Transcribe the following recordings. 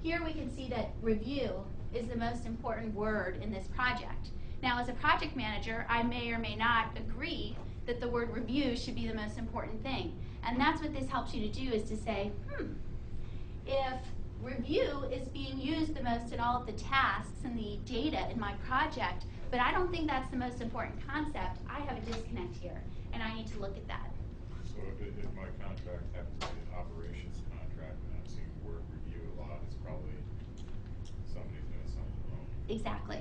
here we can see that review is the most important word in this project. Now, as a project manager, I may or may not agree that the word review should be the most important thing. And that's what this helps you to do, is to say, if review is being used the most in all of the tasks and the data in my project, but I don't think that's the most important concept, I have a disconnect here, and I need to look at that. So if my contract happens to be an operations contract and I'm seeing the word review a lot, it's probably somebody's doing something wrong. Exactly.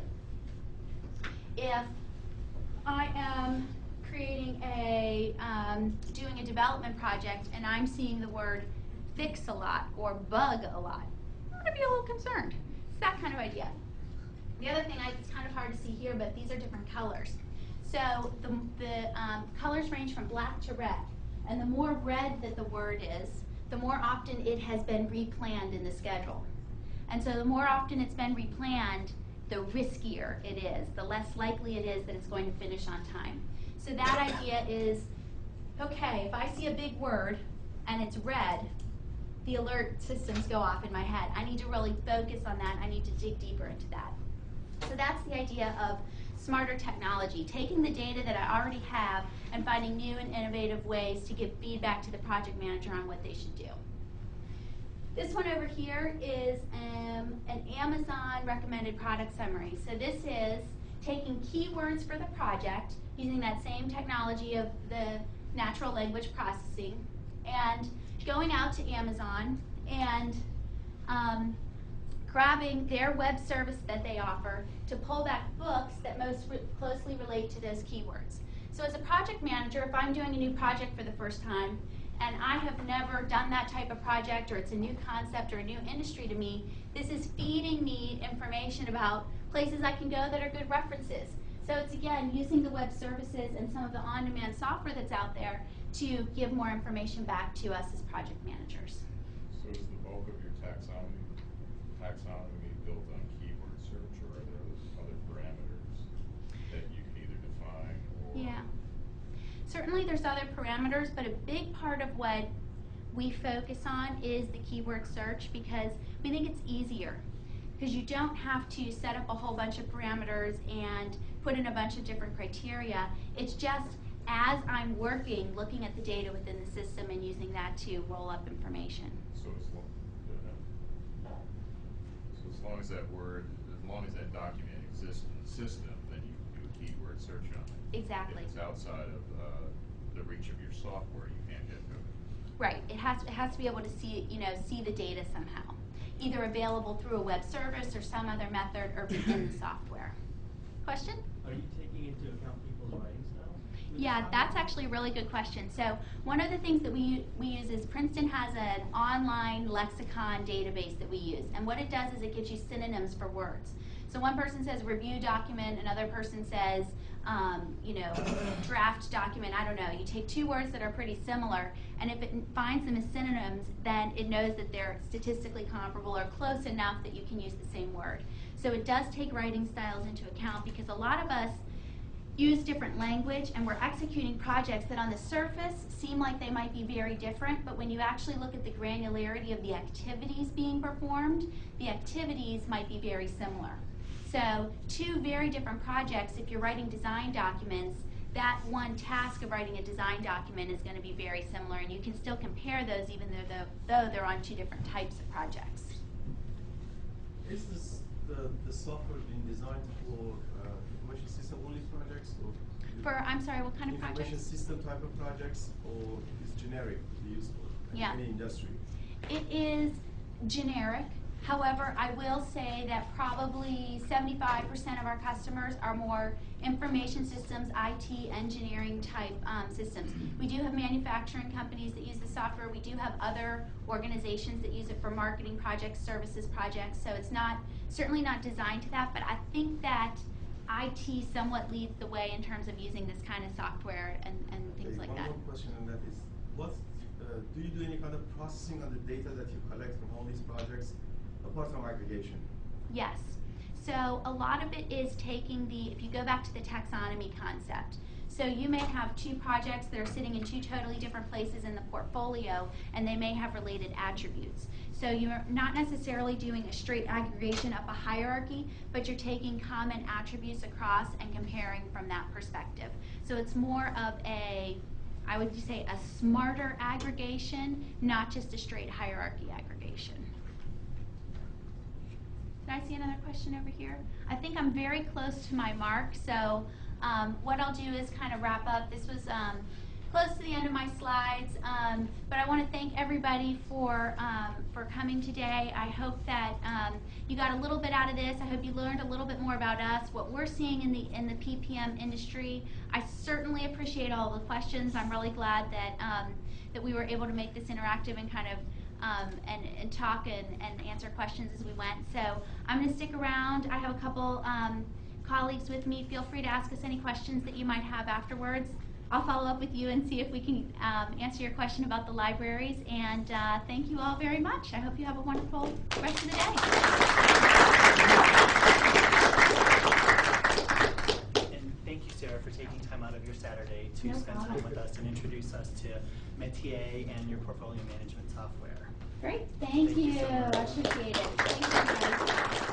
If I am creating a, doing a development project and I'm seeing the word fix a lot or bug a lot, I'm going to be a little concerned. It's that kind of idea. The other thing, it's kind of hard to see here, but these are different colors. So the colors range from black to red. And the more red that the word is, the more often it has been replanned in the schedule. And so the more often it's been replanned, the riskier it is, the less likely it is that it's going to finish on time. So that idea is, okay, if I see a big word and it's red, the alert systems go off in my head. I need to really focus on that. I need to dig deeper into that. So that's the idea of smarter technology, taking the data that I already have and finding new and innovative ways to give feedback to the project manager on what they should do. This one over here is an Amazon recommended product summary. So this is taking keywords for the project, using that same technology of the natural language processing, and going out to Amazon and grabbing their web service that they offer to pull back books that most closely relate to those keywords. So as a project manager, if I'm doing a new project for the first time, and I have never done that type of project, or it's a new concept or a new industry to me, this is feeding me information about places I can go that are good references. So it's, again, using the web services and some of the on-demand software that's out there to give more information back to us as project managers. So is the bulk of your taxonomy built on keyword search, or are there other parameters that you can either define or... Yeah. Certainly there's other parameters, but a big part of what we focus on is the keyword search, because we think it's easier. Because you don't have to set up a whole bunch of parameters and put in a bunch of different criteria. It's just as I'm working, looking at the data within the system and using that to roll up information. So as long as that document exists in the system, then you can do a keyword search on it. Exactly. If it's outside of the reach of your software, you can't get to it. Right. It has to be able to see the data somehow, either available through a web service or some other method, or within the software. Question? Are you taking into account people's writing styles? Yeah, that's actually a really good question. So one of the things that we use is Princeton has an online lexicon database that we use. And what it does is it gives you synonyms for words. So one person says review document, another person says, draft document, I don't know. You take two words that are pretty similar, and if it finds them as synonyms, then it knows that they're statistically comparable or close enough that you can use the same word. So it does take writing styles into account, because a lot of us use different language, and we're executing projects that on the surface seem like they might be very different, but when you actually look at the granularity of the activities being performed, the activities might be very similar. So two very different projects, if you're writing design documents, that one task of writing a design document is going to be very similar, and you can still compare those even though they're on two different types of projects. Is this the software being designed for information system only projects, or For, I'm sorry, what kind of projects? Information system type of projects, or is generic to be used for any industry? It is generic. However, I will say that probably 75% of our customers are more information systems, IT, engineering type systems. We do have manufacturing companies that use the software. We do have other organizations that use it for marketing projects, services projects. So it's certainly not designed to that, but I think that IT somewhat leads the way in terms of using this kind of software and things like that. One more question on that is, do you do any kind of processing on the data that you collect from all these projects, apart from aggregation? Yes. So a lot of it is taking if you go back to the taxonomy concept, So you may have two projects that are sitting in two totally different places in the portfolio, and they may have related attributes. So you're not necessarily doing a straight aggregation up a hierarchy, but you're taking common attributes across and comparing from that perspective. So it's more of a, I would say, a smarter aggregation, not just a straight hierarchy aggregation. Did I see another question over here? I think I'm very close to my mark, so what I'll do is kind of wrap up. This was close to the end of my slides, but I want to thank everybody for coming today. I hope that you got a little bit out of this. I hope you learned a little bit more about us, what we're seeing in the PPM industry. I certainly appreciate all the questions. I'm really glad that we were able to make this interactive and kind of and talk and answer questions as we went. So I'm going to stick around. I have a couple colleagues with me. Feel free to ask us any questions that you might have afterwards. I'll follow up with you and see if we can answer your question about the libraries. And thank you all very much. I hope you have a wonderful rest of the day. And thank you, Sarah, for taking time out of your Saturday to No spend problem. time with us and introduce us to Metier and your portfolio management software. Great. Thank Thank you you. so much. I appreciate it. Thank you, guys.